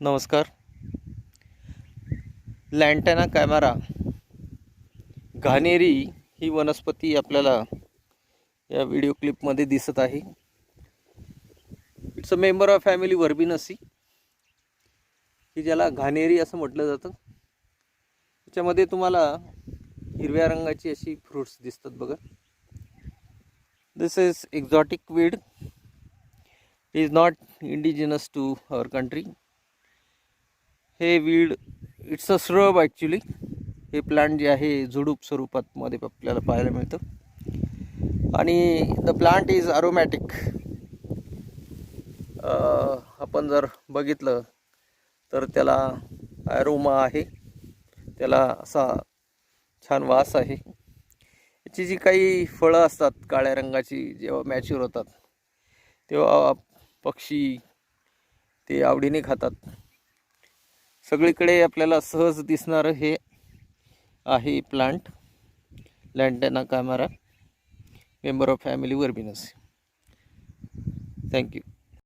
नमस्कार. लँटेना कॅमेरा घाणेरी ही वनस्पती आपल्याला या व्हिडिओ क्लिपमध्ये दिसत आहे. It's a member of family Verbenaceae, की ज्याला घाणेरी असं म्हटलं जातं. त्याच्यामध्ये तुम्हाला हिरव्या रंगाची अशी फ्रुट्स दिसतात बघा. This is exotic weed, is not indigenous to our country. हे weed it's a shrub actually. हे प्लांट जे आहे झुडूप स्वरूपात मध्ये आपल्याला पाहायला मिळतं आणि द प्लांट इज अरोमॅटिक. आपण जर बघितलं तर त्याला ॲरोमा आहे, त्याला असा छान वास आहे. याची जी काही फळं असतात काळ्या रंगाची, जेव्हा मॅच्युअर होतात तेव्हा पक्षी ते आवडीने खातात. सगळीकडे आपल्याला सहज दिसणारं हे आहे plant, Lantana camera, member of family Verbenaceae. Thank you.